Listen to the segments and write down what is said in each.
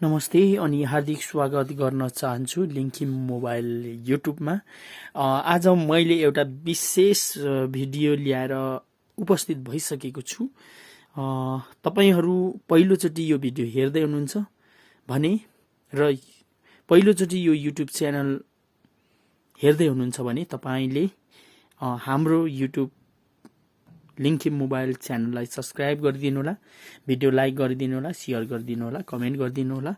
नमस्ते अनि हार्दिक स्वागत गर्न चाहन्छु लिंखिम मोबाइल युट्युबमा। आज मैले एउटा विशेष भिडियो ल्याएर उपस्थित भइसकेको छु। तपाईहरु पहिलोचोटि यो भिडियो हेर्दै हुनुहुन्छ भने र पहिलोचोटि यो युट्युब च्यानल हेर्दै हुनुहुन्छ भने तपाईले हाम्रो युट्युब लिंखिम मोबाइल च्यानललाई सब्स्क्राइब गरिदिनु होला, भिडियो लाइक गरिदिनु होला, शेयर गरिदिनु होला, कमेन्ट गरिदिनु होला।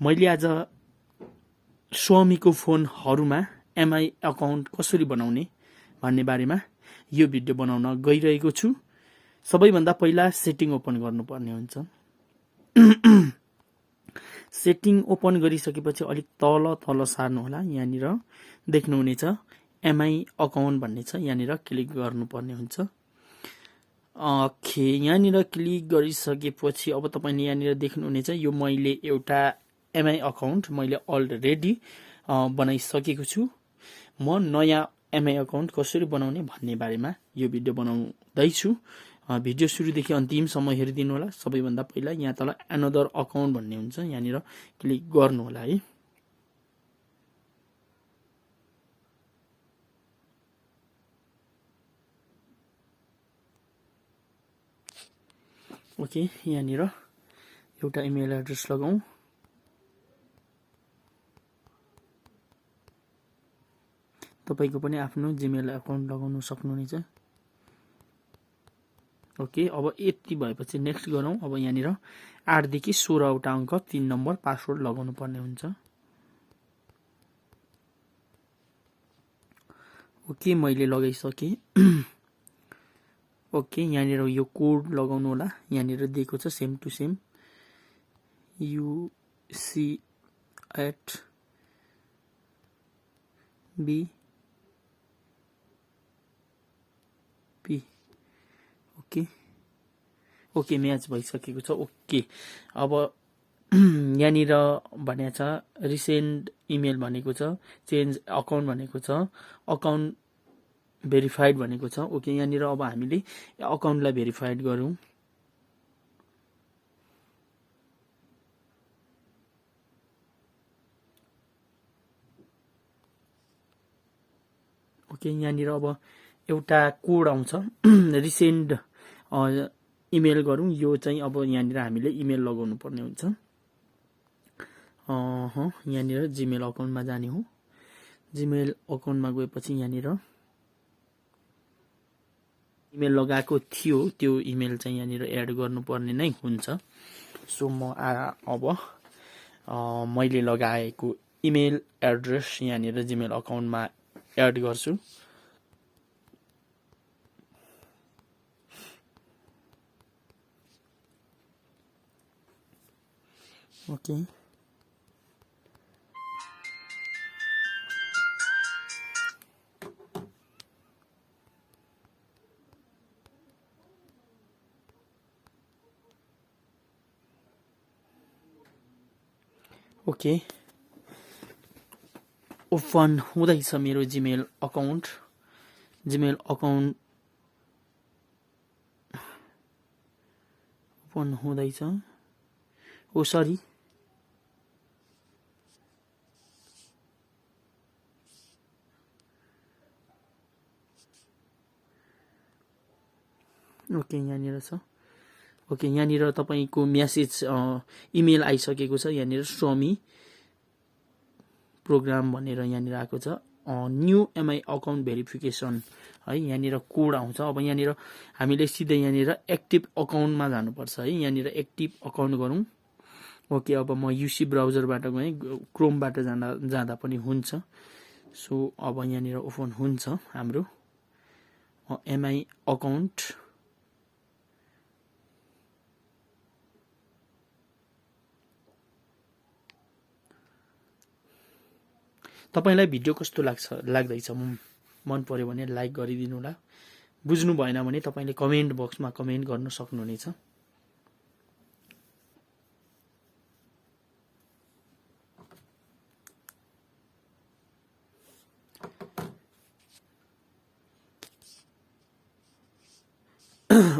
मैले आज स्वामीको फोनहरुमा एमआई अकाउन्ट कसरी बनाउने भन्ने बारेमा यो भिडियो बनाउन गइरहेको छु। सबैभन्दा पहिला सेटिङ ओपन गर्नुपर्ने हुन्छ। सेटिङ ओपन गरिसकेपछि अलिक तल सार्नु होला। यहाँनिर देख्नुहुनेछ एमआई अकाउन्ट भन्ने छ, यहाँनिर क्लिक गर्नुपर्ने हुन्छ। यहाँनिर क्लिक गरिसकेपछि अब तपाईले यहाँनिर देख्नुहुनेछ यो मैले एउटा एमआई अकाउन्ट मैले अलरेडी बनाइसकेको छु। म नयाँ एमआई अकाउन्ट कसरी बनाउने भन्ने बारेमा यो भिडियो बनाउँदै छु। भिडियो सुरुदेखि अन्तिमसम्म हेरिदिनु होला। सबैभन्दा पहिला यहाँ तल अनदर अकाउन्ट भन्ने हुन्छ, यहाँनिर क्लिक गर्नु होला है। ओके, यहाँनिर एउटा इमेल एड्रेस लगाऊ। तपाईको पनि आफ्नो जीमेल अकाउन्ट लगाउन सक्नुहुनेछ। ओके, अब यति भएपछि नेक्स्ट गरौँ। अब यहाँनिर 8 देखि 16 वटा अङ्क 3 नम्बर पासवर्ड लगाउनु पर्ने हुन्छ। ओके, मैले लगाइसके। ओके, यहाँनिर यो कोड लगाउनु होला। यहाँनिर दिएको छ same to same UC@BP। Okay okay, match भइसकेको छ। ओके, अब यहाँनिर भनेको छ रिसेन्ट इमेल भनेको छ, चेन्ज अकाउन्ट भनेको छ, अकाउन्ट भेरिफाइड भनेको छ। ओके, यहाँनिर अब हामीले अकाउन्टलाई भेरिफाइड गरौँ। ओके, यहाँनिर अब एउटा कोड आउँछ रिसेन्ट इमेल गरौँ। यो चाहिँ अब यहाँनिर हामीले इमेल लगाउनु पर्ने हुन्छ। यहाँनिर जीमेल अकाउन्टमा जाने हो। जीमेल अकाउन्टमा गएपछि यहाँनिर इमेल लगाएको थियो त्यो इमेल चाहिँ यहाँनिर एड गर्नुपर्ने नै हुन्छ। सो म अब मैले लगाएको इमेल एड्रेस यहाँनिर जीमेल अकाउन्टमा एड गर्छु। ओके, ओके, ओपन हुँदैछ मेरो Gmail account. Gmail account open हुँदैछ। ओ सरी, ओके, यहाँनिर छ। ओके, यहाँनिर तपाईको मेसेज इमेल आइसकेको छ। यहाँनिर स्वामी प्रोग्राम भनेर यहाँनिर आएको छ। न्यू एमआई अकाउन्ट भेरिफिकेसन है, यहाँनिर कोड आउँछ। अब यहाँनिर हामीले सिधै यहाँनिर एक्टिभ अकाउन्टमा जानुपर्छ है। यहाँनिर एक्टिभ अकाउन्ट गरौँ। ओके, अब म युसी ब्राउजरबाट गएँ, क्रोमबाट जाँदा पनि हुन्छ। सो अब यहाँनिर ओपन हुन्छ हाम्रो एमआई अकाउन्ट। तपाईलाई भिडियो कस्तो लाग्दैछ मन पर्यो भने लाइक गरिदिनु होला। बुझ्नु भएन भने तपाईले कमेन्ट बक्समा कमेन्ट गर्न सक्नुहुनेछ।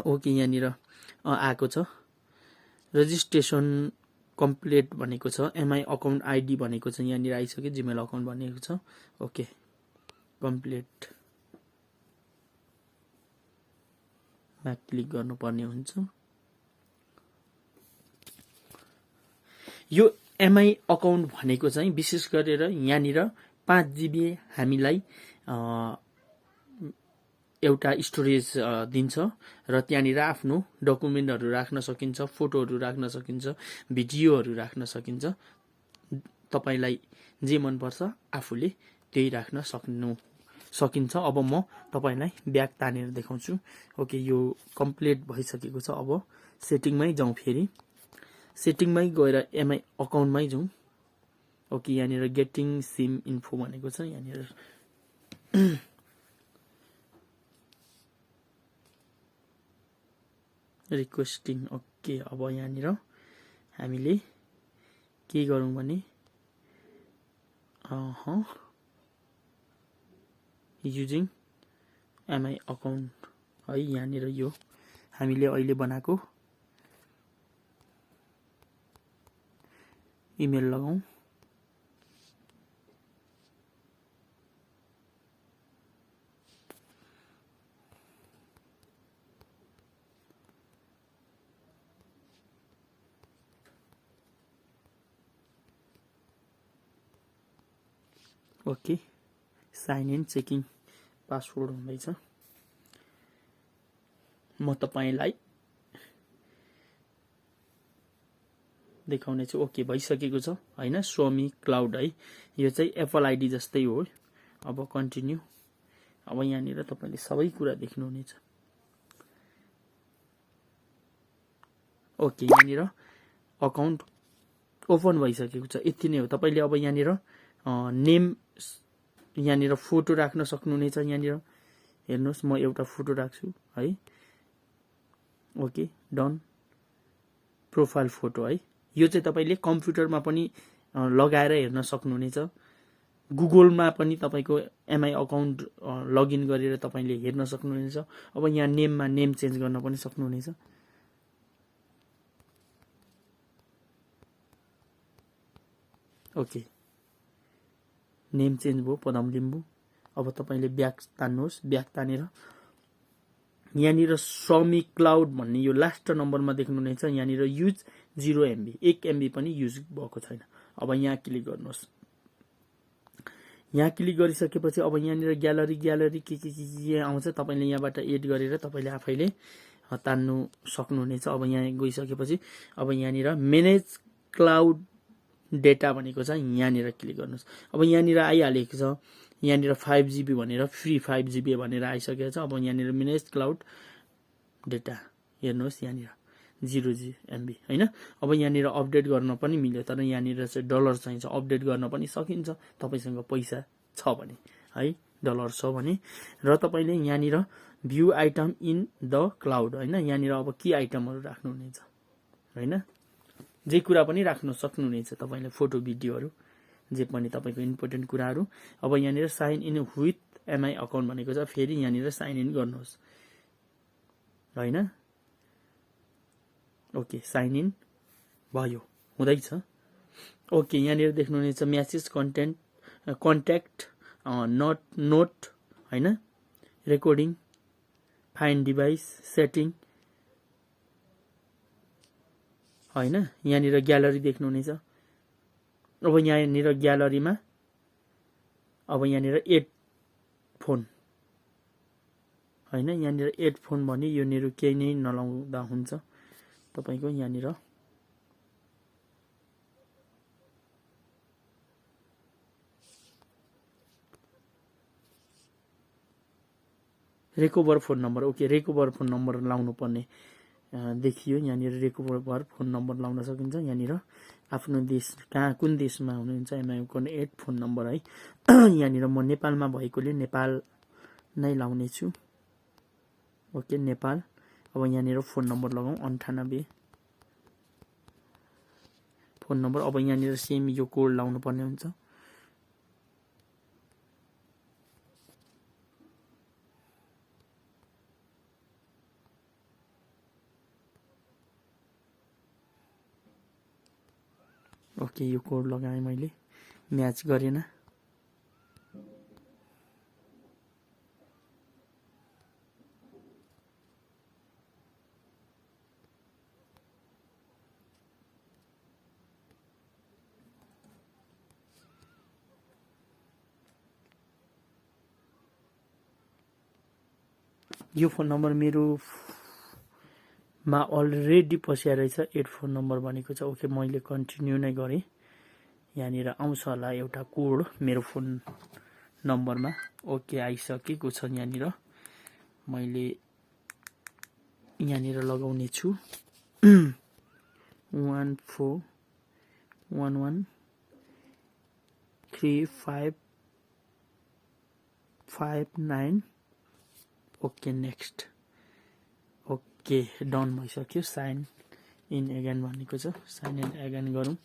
ओके, यहाँनिर आएको छ रजिस्ट्रेसन कम्प्लिट भनेको छ, एमआई अकाउन्ट आइडी भनेको छ, यहाँनिर आइसक्यो, जीमेल अकाउन्ट भनेको छ। ओके, कम्प्लिट मा क्लिक गर्नुपर्ने हुन्छ। यो एमआई अकाउन्ट भनेको चाहिँ विशेष गरेर यहाँनिर 5 GB हामीलाई एउटा स्टोरेज दिन्छ र त्यहाँनिर आफ्नो डकुमेन्टहरू राख्न सकिन्छ, फोटोहरू राख्न सकिन्छ, भिडियोहरू राख्न सकिन्छ। तपाईलाई जे मन पर्छ आफूले त्यही राख्न सकिन्छ। अब म तपाईलाई ब्याक तानेर देखाउँछु। ओके, यो कम्प्लिट भइसकेको छ। अब सेटिङमै जाउँ, फेरि सेटिङमै गएर एमआई अकाउन्टमै जाउँ। ओके, यहाँनिर गेटिङ सिम इन्फो भनेको छ, यहाँनिर रिक्वेस्टिङ। ओके, अब यहाँनिर हामीले के गरौँ भने युजिङ एमआई अकाउन्ट है, यहाँनिर यो हामीले अहिले बनाएको इमेल लगाउँ। Okay, sign in checking password हुँदैछ। म तपाईलाई देखाउने छु। ओके, भइसकेको छ हैन, स्वामी क्लाउड है, यो चाहिँ एप्पल आइडी जस्तै हो। अब कन्टिन्यू। अब यहाँनिर तपाईले सबै कुरा देख्नुहुनेछ। ओके, यहाँनिर अकाउन्ट ओपन भइसकेको छ, यति नै हो। तपाईले अब यहाँनिर नेम, यहाँनिर फोटो राख्न सक्नुहुनेछ। यहाँनिर हेर्नुहोस्, म एउटा फोटो राख्छु है। Okay, done. प्रोफाइल फोटो है, यो चाहिँ तपाईले कम्प्युटरमा पनि लगाएर हेर्न सक्नुहुनेछ। गुगलमा पनि तपाईको एमआई अकाउन्ट लगइन गरेर तपाईले हेर्न सक्नुहुनेछ। अब यहाँ नेममा नेम चेन्ज गर्न पनि सक्नुहुनेछ। ओके, नेम चेन्ज भयो, पदम लिम्बू। अब तपाईले ब्याक तान्नुहोस्। ब्याक तानेर यहाँनिर स्वामी क्लाउड भन्ने यो लास्ट नम्बरमा देख्नुहुनेछ। यहाँनिर युज 0 MB, 1 MB पनि युज भएको छैन। अब यहाँ क्लिक गर्नुहोस्। यहाँ क्लिक गरिसकेपछि अब यहाँनिर ग्यालरी के आउँछ, तपाईले यहाँबाट एड गरेर तपाईले आफैले तान्नु सक्नुहुनेछ। अब यहाँ गइसकेपछि अब यहाँनिर म्यानेज क्लाउड डेटा भनेको छ, यहाँनिर क्लिक गर्नुहोस्। अब यहाँनिर आइहालेको छ, यहाँनिर 5 GB भनेर फ्री 5 GB भनेर आइसकेको छ। अब यहाँनिर म्यानेज क्लाउड डेटा हेर्नुहोस्, यहाँनिर 0 MB हैन। अब यहाँनिर अपडेट गर्न पनि मिल्यो, तर यहाँनिर चाहिँ डलर चाहिन्छ। अपडेट गर्न पनि सकिन्छ तपाईसँग पैसा छ भने है, डलर छ भने। र तपाईले यहाँनिर view item in the cloud हैन, यहाँनिर अब के आइटमहरु राख्नुहुनेछ हैन, जे कुरा पनि राख्न सक्नुहुनेछ तपाईले, फोटो भिडियोहरु जे पनि तपाईको इम्पोर्टेन्ट कुराहरु। अब यहाँनिर sign in with MI account भनेको छ, फेरि यहाँनिर साइन इन गर्नुहोस् हैन। ओके, साइन इन भयो, हुँदैछ। ओके, यहाँनिर देख्नुहुनेछ मेसेज कन्टेन्ट, कन्ट्याक्ट, नोट हैन, रेकर्डिङ, फाइन्ड डिभाइस, सेटिङ हैन। यहाँनिर ग्यालरी देख्नुहुनेछ। अब यहाँनिर ग्यालरीमा अब यहाँनिर एड फोन हैन, यहाँनिर एड फोन भने योनिर केही नै नलाउँदा हुन्छ तपाईको। यहाँनिर recover phone number. Okay, recover phone number लाउनु पर्ने देखियो। यहाँनिर रेकोभर फोन नम्बर लाउन सकिन्छ। यहाँनिर आफ्नो देश कहाँ, कुन देशमा हुनुहुन्छ एमआईको एड फोन नम्बर है। यहाँनिर म नेपालमा भएकोले नेपाल नै लाउने छु। ओके, नेपाल। अब यहाँनिर फोन नम्बर लगाऊ 98 फोन नम्बर। अब यहाँनिर सेम यो कोड लाउनु पर्ने हुन्छ। ओके यो कोड लगाएँ मैले म्याच गरेन यो फोन नम्बर मेरो मा अलरेडी पसिया रहेछ एड फोन नम्बर भनेको छ ओके मैले कन्टिन्यू नै गरेँ यहाँनिर आउँछ होला एउटा कोड मेरो फोन नम्बरमा ओके आइसकेको छ यहाँनिर मैले यहाँनिर लगाउने छु 14113559 ओके नेक्स्ट ओके डन भइसक्यो साइन इन एगेन भनेको छ साइन इन एगेन गरौँ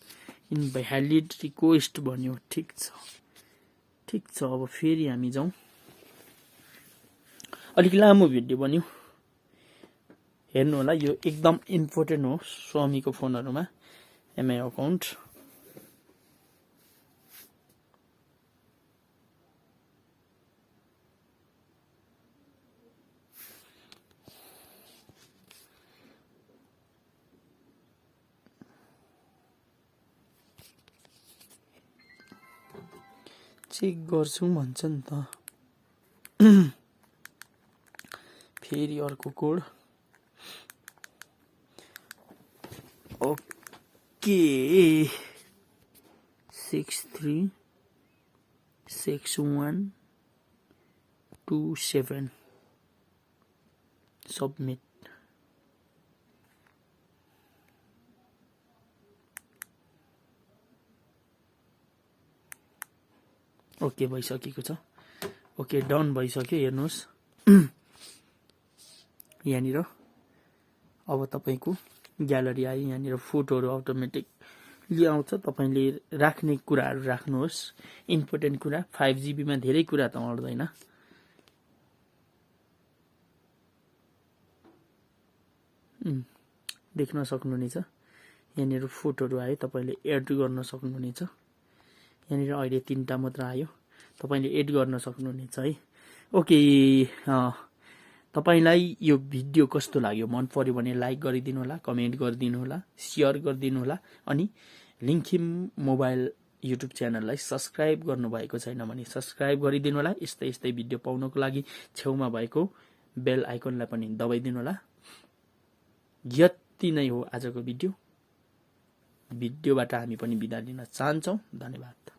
इनभ्यालिड रिक्वेस्ट भन्यो ठिक छ अब फेरि हामी जाउँ अलिक लामो भिडियो बन्यो हेर्नु होला यो एकदम इम्पोर्टेन्ट हो स्वामीको फोनहरुमा एमआई अकाउन्ट चेक गर्छु भन्छ नि त फेरि अर्को कोड ओके 636127 सबमिट ओके भइसकेको छ ओके डन भइसक्यो हेर्नुस् यहाँनिर अब तपाईको ग्यालरी आयो यहाँनिर फोटोहरु अटोमेटिकली आउँछ तपाईले राख्ने कुराहरु राख्नुहोस् इम्पोर्टेन्ट कुरा 5GB मा धेरै कुरा त अड्दैन देख्न सक्नुहुनेछ यहाँनिर फोटोहरु आयो तपाईले एड गर्न सक्नुहुनेछ यहाँनिर अहिले 3टा मात्र आयो तपाईले एड गर्न सक्नुहुनेछ है ओके तपाईलाई यो भिडियो कस्तो लाग्यो मन पर्यो भने लाइक गरिदिनु होला कमेन्ट गरिदिनु होला शेयर गरिदिनु होला अनि लिंखिम मोबाइल युट्युब च्यानललाई सब्स्क्राइब गर्नु भएको छैन भने सब्स्क्राइब गरिदिनु होला यस्तै भिडियो पाउनको लागि छेउमा भएको बेल आइकनलाई पनि दबाइदिनु होला यति नै हो आजको भिडियोबाट हामी पनि बिदा लिन चाहन्छौं धन्यवाद